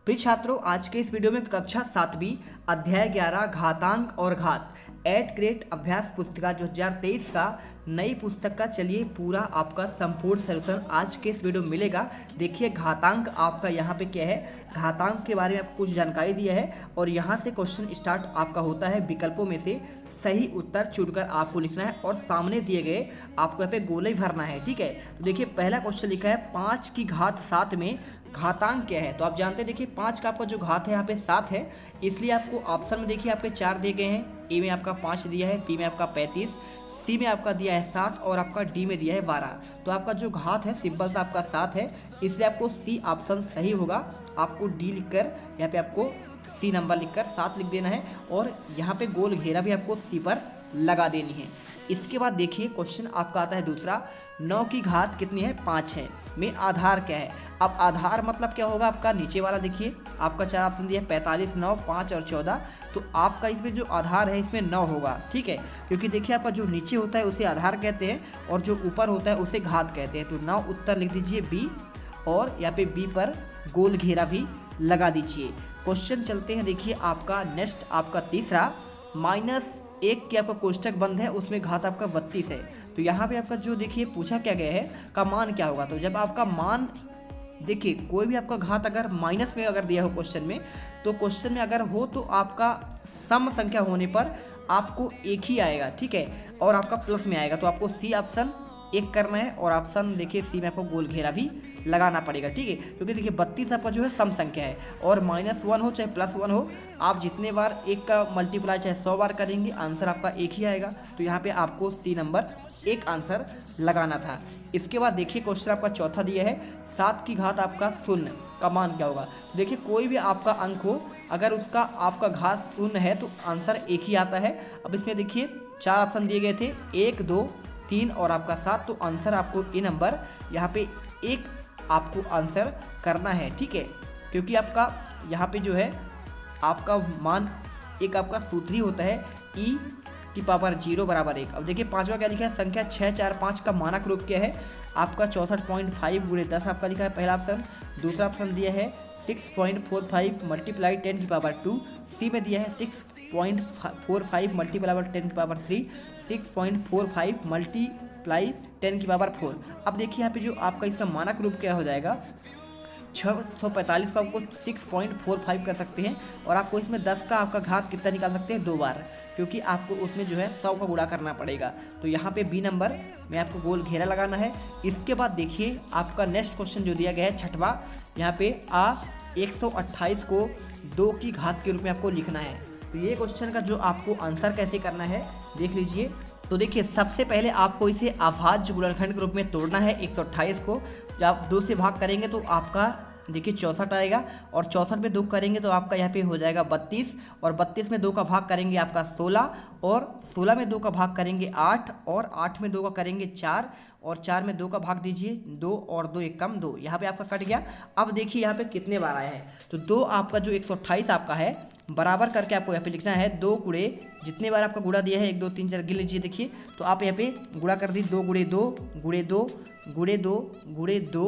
प्रिय छात्रों, आज के इस वीडियो में कक्षा 7वीं अध्याय 11 घातांक और घात 8th ग्रेड अभ्यास पुस्तिका 2023 का नई पुस्तक का चलिए पूरा आपका संपूर्ण सॉल्यूशन आज के इस वीडियो में मिलेगा। देखिए घातांक आपका यहाँ पे क्या है, घातांक के बारे में आपको कुछ जानकारी दिया है और यहाँ से क्वेश्चन स्टार्ट आपका होता है। विकल्पों में से सही उत्तर चुनकर आपको लिखना है और सामने दिए गए आपको यहाँ पे गोले भरना है। ठीक है, तो देखिए पहला क्वेश्चन लिखा है 5 की घात 7 में घातांक क्या है। तो आप जानते हैं, देखिए 5 का आपका जो घात है यहाँ पे 7 है, इसलिए आपको ऑप्शन में देखिए आपके 4 दिए गए हैं। ए में आपका 5 दिया है, बी में आपका 35, सी में आपका दिया है 7 और आपका डी में दिया है 12। तो आपका जो घात है सिंपल सा आपका 7 है, इसलिए आपको सी ऑप्शन सही होगा। आपको डी लिखकर यहाँ पे आपको सी नंबर लिखकर 7 लिख देना है और यहाँ पे गोल घेरा भी आपको सी पर लगा देनी है। इसके बाद देखिए क्वेश्चन आपका आता है दूसरा, 9 की घात कितनी है, 5 है, में आधार क्या है। अब आधार मतलब क्या होगा, आपका नीचे वाला देखिए आपका 4 ऑप्शन दिया है 45, 9, 5 और 14। तो आपका इसमें जो आधार है इसमें 9 होगा। ठीक है, क्योंकि देखिए आपका जो नीचे होता है उसे आधार कहते हैं और जो ऊपर होता है उसे घात कहते हैं। तो 9 उत्तर लिख दीजिए बी और यहाँ पे बी पर गोल घेरा भी लगा दीजिए। क्वेश्चन चलते हैं, देखिए आपका नेक्स्ट आपका तीसरा, -1 के आपका कोष्टक बंद है, उसमें घात आपका 32 है। तो यहाँ पे आपका जो देखिए पूछा क्या गया है का मान क्या होगा। तो जब आपका मान देखिए कोई भी आपका घात अगर माइनस में अगर दिया हो क्वेश्चन में, तो क्वेश्चन में अगर हो तो आपका सम संख्या होने पर आपको एक ही आएगा। ठीक है, और आपका प्लस में आएगा। तो आपको सी ऑप्शन एक करना है और ऑप्शन देखिए सी में आपको गोल घेरा भी लगाना पड़ेगा। ठीक है, क्योंकि देखिए 32 आपका जो है सम संख्या है और -1 हो चाहे +1 हो, आप जितने बार एक का मल्टीप्लाई चाहे 100 बार करेंगे आंसर आपका एक ही आएगा। तो यहाँ पे आपको सी नंबर एक आंसर लगाना था। इसके बाद देखिए क्वेश्चन आपका चौथा दिया है, 7 की घात आपका 0 का मान क्या होगा। तो देखिए कोई भी आपका अंक हो, अगर उसका आपका घात 0 है तो आंसर एक ही आता है। अब इसमें देखिए 4 ऑप्शन दिए गए थे, 1, 2, 3 और आपका 7। तो आंसर आपको ए नंबर यहाँ पे एक आपको आंसर करना है। ठीक है, क्योंकि आपका यहाँ पे जो है आपका मान एक आपका सूत्र ही होता है e की पावर 0 बराबर 1। अब देखिए पांचवा क्या लिखा है, संख्या 6, 4, 5 का मानक रूप क्या है। आपका 64.5 गुणे 10 आपका लिखा है पहला ऑप्शन। दूसरा ऑप्शन दिया है 6.45 मल्टीप्लाई 10 की पावर 2। सी में दिया है 6.45 मल्टीप्लाई 10 की पावर 3, 6.45 मल्टीप्लाई 10 की पावर 4। अब देखिए यहाँ पे जो आपका इसका मानक रूप क्या हो जाएगा, 645 को आपको 6.45 कर सकते हैं और आपको इसमें 10 का आपका घात कितना निकाल सकते हैं, 2 बार, क्योंकि आपको उसमें जो है 100 का गुणा करना पड़ेगा। तो यहाँ पे बी नंबर में आपको गोल घेरा लगाना है। इसके बाद देखिए आपका नेक्स्ट क्वेश्चन जो दिया गया है छठवा, यहाँ पे 128 को 2 की घात के रूप में आपको लिखना है। तो ये क्वेश्चन का जो आपको आंसर कैसे करना है देख लीजिए। तो देखिए सबसे पहले आपको इसे अभाज्य गुणनखंड के रूप में तोड़ना है। 128 को जब आप 2 से भाग करेंगे तो आपका देखिए 64 आएगा और 64 में 2 करेंगे तो आपका यहाँ पे हो जाएगा 32 और 32 में 2 का भाग करेंगे आपका 16 और 16 में 2 का भाग करेंगे 8 और 8 में 2 का करेंगे 4 और 4 में 2 का भाग दीजिए 2 और 2 एक कम 2, यहाँ पे आपका कट गया। अब देखिए यहाँ पे कितने बार आए हैं, तो 2 आपका जो 128 आपका है बराबर करके आपको यहाँ पे लिखना है 2 गुणे जितने बार आपका गुणा दिया है 1, 2, 3, 4 गिन लीजिए। देखिए तो आप यहाँ पे गुणा कर दी 2 गुणे 2 गुणे 2 गुणे 2 गुणे 2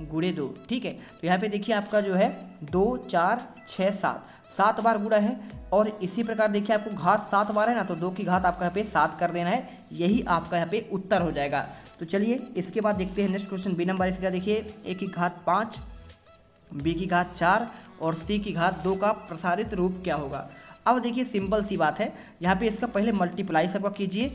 गुणे 2। ठीक है, तो यहाँ पे देखिए आपका जो है 2, 4, 6, 7 बार गुणा है और इसी प्रकार देखिए आपको घात 7 बार है ना, तो 2 की घात आपका यहाँ पे 7 कर देना है, यही आपका यहाँ पे उत्तर हो जाएगा। तो चलिए इसके बाद देखते हैं नेक्स्ट क्वेश्चन बी नंबर। इसका देखिए ए की घात 5, बी की घात 4 और सी की घात 2 का प्रसारित रूप क्या होगा। अब देखिए सिंपल सी बात है, यहाँ पे इसका पहले मल्टीप्लाई सबका कीजिए।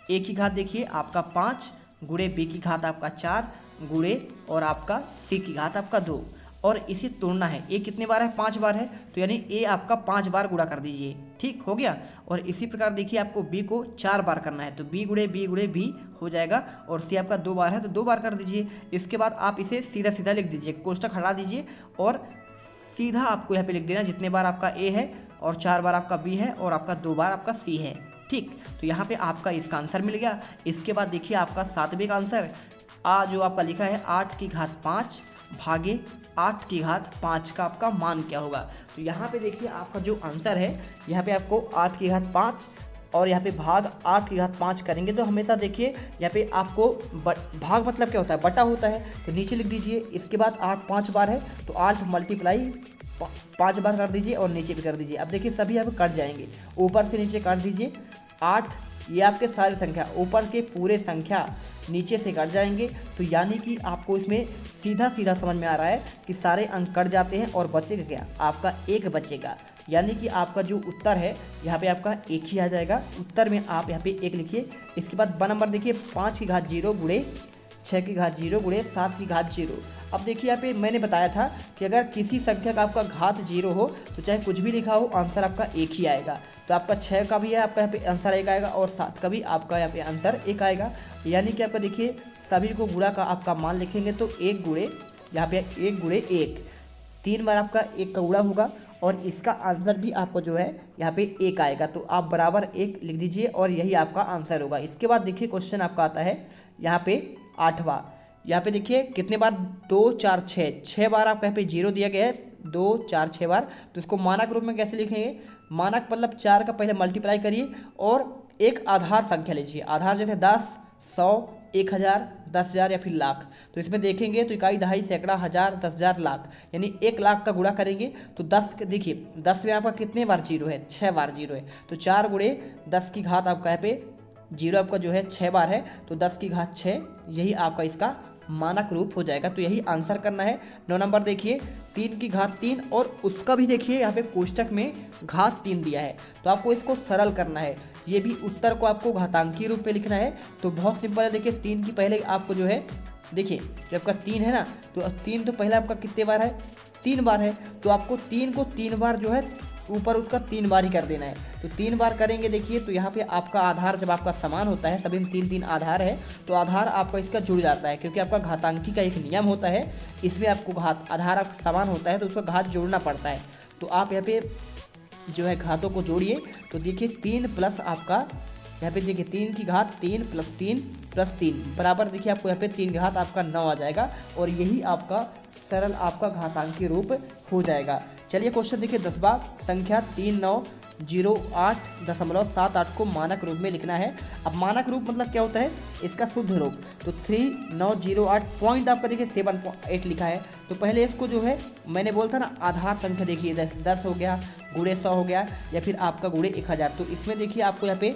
ए की घात देखिए आपका 5 गुणे बी की घात आपका 4 गुणे और आपका सी की घात आपका 2 और इसे तोड़ना है। ए कितने बार है, 5 बार है, तो यानी ए आपका 5 बार गुणा कर दीजिए। ठीक हो गया, और इसी प्रकार देखिए आपको बी को 4 बार करना है, तो बी गुणे बी हो जाएगा और सी आपका 2 बार है तो 2 बार कर दीजिए। इसके बाद आप इसे सीधा सीधा लिख दीजिए, कोष्टक हटा दीजिए और सीधा आपको यहाँ पे लिख देना जितने बार आपका ए है और 4 बार आपका बी है और आपका 2 बार आपका सी है। ठीक, तो यहाँ पे आपका इसका आंसर मिल गया। इसके बाद देखिए आपका 7वें का आंसर जो आपका लिखा है 8 की घात 5 भागे 8 की घात 5 का आपका मान क्या होगा। तो यहाँ पे देखिए आपका जो आंसर है, यहाँ पे आपको 8 की घात 5 और यहाँ पे भाग 8 की घात 5 करेंगे तो हमेशा देखिए यहाँ पे आपको भाग मतलब क्या होता है, बटा होता है, तो नीचे लिख दीजिए। इसके बाद 8 5 बार है तो 8 मल्टीप्लाई 5 बार कर दीजिए और नीचे भी कर दीजिए। अब देखिए सभी यहाँ पे कट जाएंगे, ऊपर से नीचे काट दीजिए। 8 ये आपके सारे संख्या ऊपर के पूरे संख्या नीचे से कट जाएंगे। तो यानी कि आपको इसमें सीधा सीधा समझ में आ रहा है कि सारे अंक कट जाते हैं और बचेगा क्या, आपका 1 बचेगा। यानी कि आपका जो उत्तर है यहाँ पे आपका 1 ही आ जाएगा। उत्तर में आप यहाँ पे 1 लिखिए। इसके बाद ब नंबर देखिए 5 की घात 0 गुणे 6 की घात 0 गुणे 7 की घात 0। अब देखिए यहाँ पे मैंने बताया था कि अगर किसी संख्या का आपका घात 0 हो तो चाहे कुछ भी लिखा हो आंसर आपका 1 ही आएगा। तो आपका 6 का भी है आपका यहाँ पे आंसर 1 आएगा और 7 का भी आपका यहाँ पे आंसर 1 आएगा। यानी कि आपका देखिए सभी को गुणा का आपका मान लिखेंगे तो 1 गुणे यहाँ पे 1 गुणे 1, 3 बार आपका 1 का गुणा होगा और इसका आंसर भी आपको जो है यहाँ पे 1 आएगा। तो आप बराबर 1 लिख दीजिए और यही आपका आंसर होगा। इसके बाद देखिए क्वेश्चन आपका आता है यहाँ पे 8वां। यहाँ पे देखिए कितने बार 2 4 6 बार आपका यहाँ पे 0 दिया गया है, 2 4 6 बार। तो इसको मानक रूप में कैसे लिखेंगे, मानक मतलब 4 का पहले मल्टीप्लाई करिए और एक आधार संख्या लीजिए। आधार जैसे 10, 100, 1000, 10,000 या फिर लाख। तो इसमें देखेंगे तो इकाई, दहाई, सैकड़ा, हज़ार, 10,000, लाख, यानी 1 लाख का गुणा करेंगे तो 10 देखिए 10 में आपका कितने बार 0 है, 6 बार 0 है। तो 4 गुणे 10 की घात आपका यहाँ पे 0 आपका जो है 6 बार है, तो 10 की घात 6 यही आपका इसका मानक रूप हो जाएगा। तो यही आंसर करना है। 9 नंबर देखिए 3 की घात 3 और उसका भी देखिए यहाँ पे कोष्टक में घात 3 दिया है, तो आपको इसको सरल करना है। ये भी उत्तर को आपको घातांकीय रूप में लिखना है। तो बहुत सिंपल है। देखिए 3 की पहले आपको जो है देखिए जब आपका 3 है ना, तो 3 तो पहले आपका कितने बार है, 3 बार है। तो आपको 3 को 3 बार जो है ऊपर उसका 3 बार ही कर देना है। तो 3 बार करेंगे देखिए तो यहाँ पे आपका आधार जब आपका समान होता है, सभी में 3 आधार है, तो आधार आपका इसका जुड़ जाता है। क्योंकि आपका घातांकी का एक नियम होता है, इसमें आपको घात आधार आपका समान होता है तो उसका घात जोड़ना पड़ता है। तो आप यहाँ पे जो है घातों को जोड़िए। तो देखिए 3 प्लस आपका यहाँ पे देखिए 3 की घात 3 प्लस 3 प्लस 3 बराबर देखिए आपको यहाँ पे 3 की घात आपका 9 आ जाएगा और यही आपका सरल आपका घातांकीय रूप हो जाएगा। चलिए क्वेश्चन देखिए 10वां, संख्या 3908.78 को मानक रूप में लिखना है। अब मानक रूप मतलब क्या होता है, इसका शुद्ध रूप। तो 3908 पॉइंट आपका देखिए 7.8 लिखा है। तो पहले इसको जो है मैंने बोलता ना आधार संख्या देखिए 10 हो गया, गुणे 100 हो गया या फिर आपका गुणे 1000। तो इसमें देखिए आपको यहाँ पे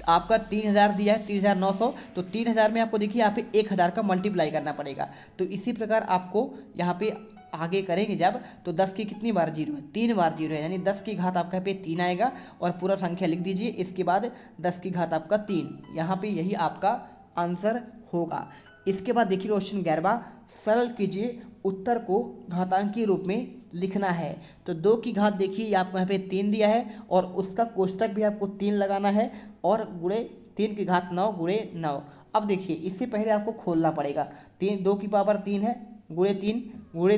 आपका 3000 दिया है, 3900। तो 3000 में आपको देखिए यहाँ पे 1000 का मल्टीप्लाई करना पड़ेगा। तो इसी प्रकार आपको यहाँ पे आगे करेंगे जब, तो 10 की कितनी बार 0 है, 3 बार 0 है, यानी 10 की घात आपका यहाँ पे 3 आएगा और पूरा संख्या लिख दीजिए। इसके बाद 10 की घात आपका 3, यहाँ पे यही आपका आंसर होगा। इसके बाद देखिए क्वेश्चन 11वां, सरल कीजिए, उत्तर को घातांकीय रूप में लिखना है। तो 2 की घात देखिए आपको यहाँ पे 3 दिया है और उसका कोष्टक भी आपको 3 लगाना है और गुणे 3 की घात 9 गुणे 9। अब देखिए इससे पहले आपको खोलना पड़ेगा। 2 की पावर 3 है, गुणे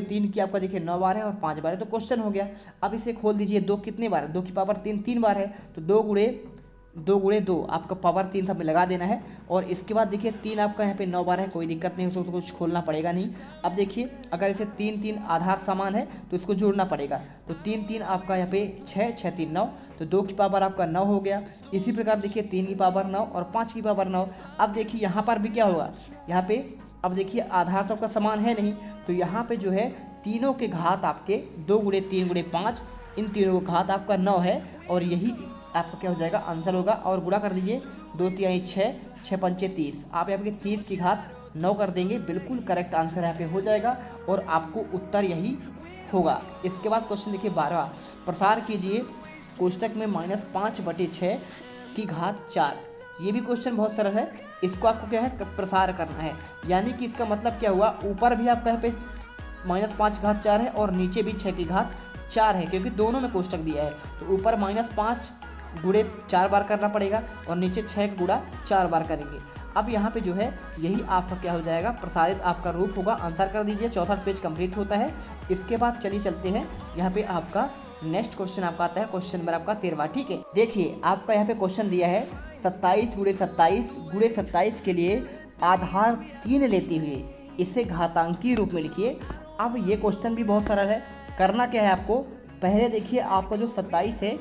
3 की आपका देखिए 9 बार है और 5 बार है, तो क्वेश्चन हो गया। अब इसे खोल दीजिए। 2 कितने बार है, 2 की पावर 3 बार है, तो 2 गुणे 2 आपका पावर 3 सब में लगा देना है। और इसके बाद देखिए 3 आपका यहाँ पे 9 बार है, कोई दिक्कत नहीं, उसको तो कुछ खोलना पड़ेगा नहीं। अब देखिए अगर इसे 3 आधार समान है तो इसको जोड़ना पड़ेगा। तो 3 आपका यहाँ पे 6 6 3 9, तो 2 की पावर आपका 9 हो गया। इसी प्रकार देखिए 3 की पावर 9 और 5 की पावर 9। अब देखिए यहाँ पर भी क्या होगा, यहाँ पे अब देखिए आधार तो आपका समान है नहीं, तो यहाँ पे जो है तीनों के घात आपके 2 गुणे 3 गुणे 5, इन तीनों का घात आपका 9 है और यही आपका क्या हो जाएगा, आंसर होगा। और गुणा कर दीजिए, 2 3 6, 6 पंचे 30, आप यहाँ पे 30 की घात 9 कर देंगे, बिल्कुल करेक्ट आंसर यहाँ पे हो जाएगा और आपको उत्तर यही होगा। इसके बाद क्वेश्चन देखिए 12वां, प्रसार कीजिए कोष्टक में -5/6 की घात 4। ये भी क्वेश्चन बहुत सरल है, इसको आपको क्या है प्रसार करना है। यानी कि इसका मतलब क्या हुआ, ऊपर भी आपका यहाँ पे -5 की घात 4 है और नीचे भी 6 की घात 4 है, क्योंकि दोनों में कोष्टक दिया है। तो ऊपर -5 गुणे 4 बार करना पड़ेगा और नीचे 6 गुणा 4 बार करेंगे। अब यहाँ पे जो है यही आपका क्या हो जाएगा, प्रसारित आपका रूप होगा। आंसर कर दीजिए। चौथा पेज कंप्लीट होता है। इसके बाद चलिए चलते हैं, यहाँ पे आपका नेक्स्ट क्वेश्चन आपका आता है, क्वेश्चन नंबर आपका 13वां। ठीक है, देखिए आपका यहाँ पे क्वेश्चन दिया है 27 गुणे 27 के लिए आधार 3 लेते हुए इसे घातांकीय रूप में लिखिए। अब ये क्वेश्चन भी बहुत सरल है। करना क्या है आपको, पहले देखिए आपका जो 27 है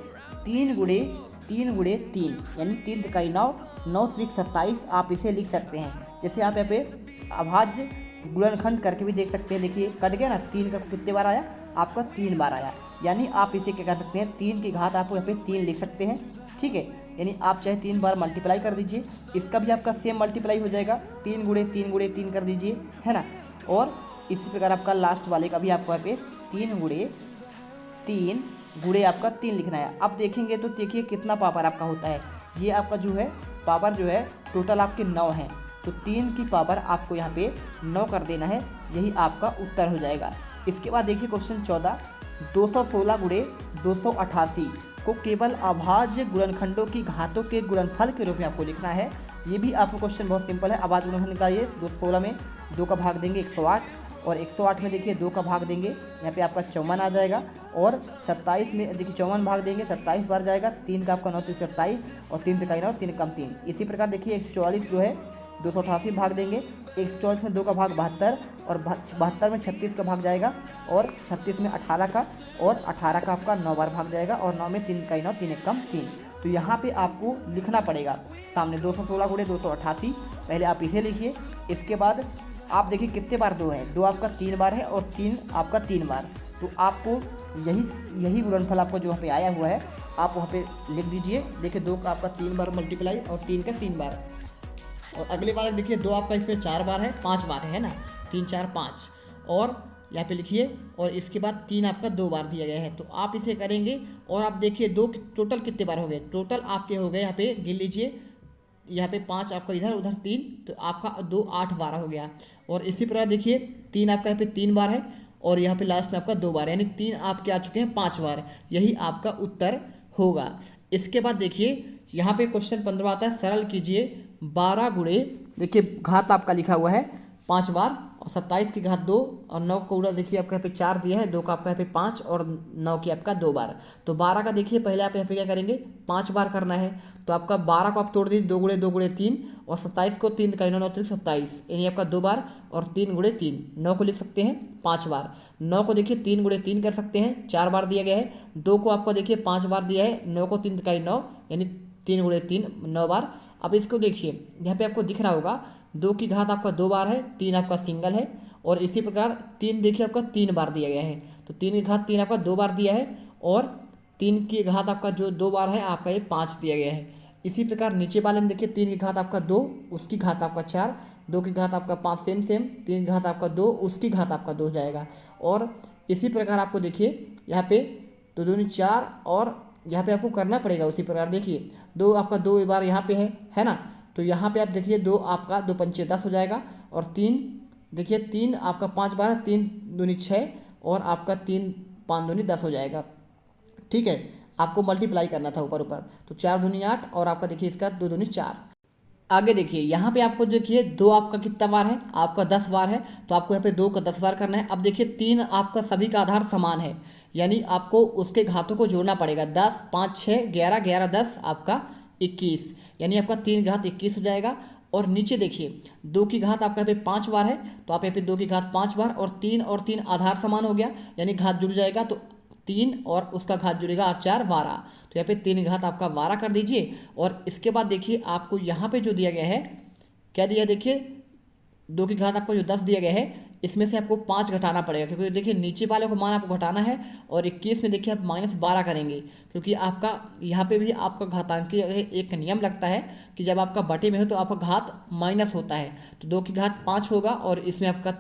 3 गुणे 3 यानी 3 इकाई 9 9 त्रिक 27 आप इसे लिख सकते हैं। जैसे आप यहाँ पे अभाज्य गुणनखंड करके भी देख सकते हैं। देखिए कट गया ना, 3 का कितने बार आया, आपका 3 बार आया। यानी आप इसे क्या कर सकते हैं, 3 की घात आप यहाँ पे 3 लिख सकते हैं, ठीक है। यानी आप चाहे 3 बार मल्टीप्लाई कर दीजिए, इसका भी आपका सेम मल्टीप्लाई हो जाएगा, 3 गुणे 3 गुणे 3 कर दीजिए, है ना। और इसी प्रकार आपका लास्ट वाले का भी आपको यहाँ पे 3 गुणे आपका 3 लिखना है। अब देखेंगे तो देखिए कितना पावर आपका होता है। ये आपका जो है पावर जो है टोटल आपके 9 हैं, तो 3 की पावर आपको यहाँ पे 9 कर देना है, यही आपका उत्तर हो जाएगा। इसके बाद देखिए क्वेश्चन 14, 216 गुणे 288 को केवल अभाज्य गुणनखंडों की घातों के गुणनफल के रूप में आपको लिखना है। ये भी आपको क्वेश्चन बहुत सिंपल है। अभाज्य गुणनखंड निकालिए, 216 में 2 का भाग देंगे 108, और 108 में देखिए 2 का भाग देंगे, यहाँ पे आपका 54 आ जाएगा। और 27 में देखिए 54 भाग देंगे, 27 बार जाएगा, 3 का आपका 9 3 27, और 3 3 9 3 कम 3। इसी प्रकार देखिए 144 जो है 288 भाग देंगे, 144 में 2 का भाग 72, और 72 में 36 का भाग जाएगा, और 36 में 18 का, और 18 का आपका 9 बार भाग जाएगा, और 9 में 3 का 9 3 कम 3। तो यहाँ पे आपको लिखना पड़ेगा सामने 216 गुणे 288, पहले आप इसे लिखिए। इसके बाद आप देखिए कितने बार 2 है, 2 आपका 3 बार है, और 3 आपका 3 बार। तो आपको यही गुणनफल आपको जो वहाँ पे आया हुआ है आप वहाँ पे लिख दीजिए। देखिए 2 का आपका 3 बार मल्टीप्लाई, और 3 का 3 बार। और अगले वाले देखिए 2 आपका इसमें 4 बार है, 5 बार है ना, 3 4 5, और यहाँ पे लिखिए। और इसके बाद 3 आपका 2 बार दिया गया है, तो आप इसे करेंगे। और आप देखिए 2 टोटल कितने बार हो गए, टोटल आपके हो गए यहाँ पे गिन लीजिए, यहाँ पे 5 आपका इधर, उधर 3, तो आपका 2 8 12 हो गया। और इसी प्रकार देखिए 3 आपका यहाँ पे 3 बार है, और यहाँ पे लास्ट में आपका 2 बार, यानी 3 आपके आ चुके हैं 5 बार, यही आपका उत्तर होगा। इसके बाद देखिए यहाँ पे क्वेश्चन 15 आता है, सरल कीजिए 12 गुणे, देखिए घात आपका लिखा हुआ है 5 बार, और 27 की घात 2, और 9 का उड़ा देखिए आपका यहाँ पे 4 दिया है, 2 का आपका यहाँ पे 5, और 9 की आपका 2 बार। तो 12 का देखिए पहले आप यहाँ पे क्या करेंगे, 5 बार करना है, तो आपका 12 को आप तोड़ दीजिए 2 गुणे 3, और 27 को 3 का 9 3 27, यानी आपका 2 बार, और 3 गुणे 3, 9 को लिख सकते हैं 5 बार। 9 को देखिए 3 गुणे 3 कर सकते हैं, 4 बार दिया गया है। 2 को आपको देखिए 5 बार दिया है, 9 को 3 का 9, यानी 3 गुणे 3 9 बार। अब इसको देखिए यहाँ पे आपको दिख रहा होगा 2 की घात आपका 2 बार है, 3 आपका सिंगल है, और इसी प्रकार 3 देखिए आपका 3 बार दिया गया है, तो 3 की घात 3 आपका 2 बार दिया है, और 3 की घात आपका जो 2 बार है आपका ये 5 दिया गया है। इसी प्रकार नीचे वाले में देखिए 3 की घात आपका 2, उसकी घात आपका 4, 2 की घात आपका 5 सेम 3 की घात आपका 2, उसकी घात आपका 2 हो जाएगा। और इसी प्रकार आपको देखिए यहाँ पे 2 दूनी 4, और यहाँ पे आपको करना पड़ेगा उसी प्रकार। देखिए 2 आपका 2 बार यहाँ पे है ना, तो यहाँ पे आप देखिए 2 आपका 2 पंचे 10 हो जाएगा, और 3 देखिए 3 आपका 5 बार, 3 दूनी 6, और आपका 3 5 दूनी 10 हो जाएगा, ठीक है। आपको मल्टीप्लाई करना था ऊपर ऊपर, तो 4 दूनी 8, और आपका देखिए इसका 2 दूनी 4। आगे देखिए यहाँ पे आपको देखिए 2 आपका कितना बार है, आपका 10 बार है, तो आपको यहाँ पे 2 का 10 बार करना है। अब देखिए 3 आपका सभी का आधार समान है, यानी आपको उसके घातों को जोड़ना पड़ेगा। 10 5 6 11 11 10 आपका 21, यानी आपका 3 घात 21 हो जाएगा। और नीचे देखिए 2 की घात आपका यहाँ पे 5 बार है, तो आप यहाँ पे 2 की घात 5 बार, और 3 आधार समान हो गया, यानी घात जुड़ जाएगा, तो 3 और उसका घात जुड़ेगा 8 4 12, तो यहाँ पे 3 घात आपका 12 कर दीजिए। और इसके बाद देखिए आपको यहाँ पे जो दिया गया है, क्या दिया है देखिए 2 की घात आपको जो 10 दिया गया है, इसमें से आपको 5 घटाना पड़ेगा, क्योंकि देखिए नीचे वाले को मान आपको घटाना है, और 21 में देखिए आप -12 करेंगे, क्योंकि आपका यहाँ पे भी आपका घातांकीय एक नियम लगता है कि जब आपका बटे में हो तो आपका घात माइनस होता है, तो 2 की घात 5 होगा, और इसमें आपका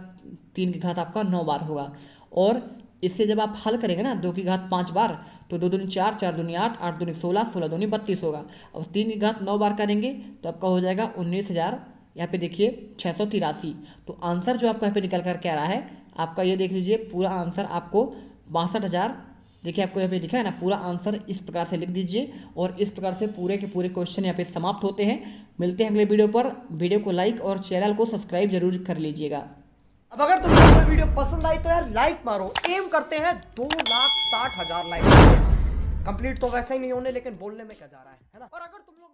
3 की घात आपका 9 बार होगा। और इससे जब आप हल करेंगे ना 2 की घात 5 बार, तो 2 दूनी 4 4 दूनी 8 8 दूनी 16 16 दूनी 32 होगा। और 3 की घात 9 बार करेंगे तो आपका हो जाएगा 19,000, यहाँ पे देखिए 683। तो आंसर जो आपका यहाँ पे निकल कर के आ रहा है आपका, ये देख लीजिए पूरा आंसर आपको 62,000, देखिए आपको यहाँ पे लिखा है ना, पूरा आंसर इस प्रकार से लिख दीजिए। और इस प्रकार से पूरे के पूरे क्वेश्चन यहाँ पे समाप्त होते हैं। मिलते हैं अगले वीडियो पर। वीडियो को लाइक और चैनल को सब्सक्राइब जरूर कर लीजिएगा। अब अगर तुम्हें कोई वीडियो पसंद आई तो यार लाइक मारो। एम करते हैं 2,60,000 लाइक। कंप्लीट तो वैसे ही नहीं होने, लेकिन बोलने में क्या जा रहा है ना। और अगर तुम लोग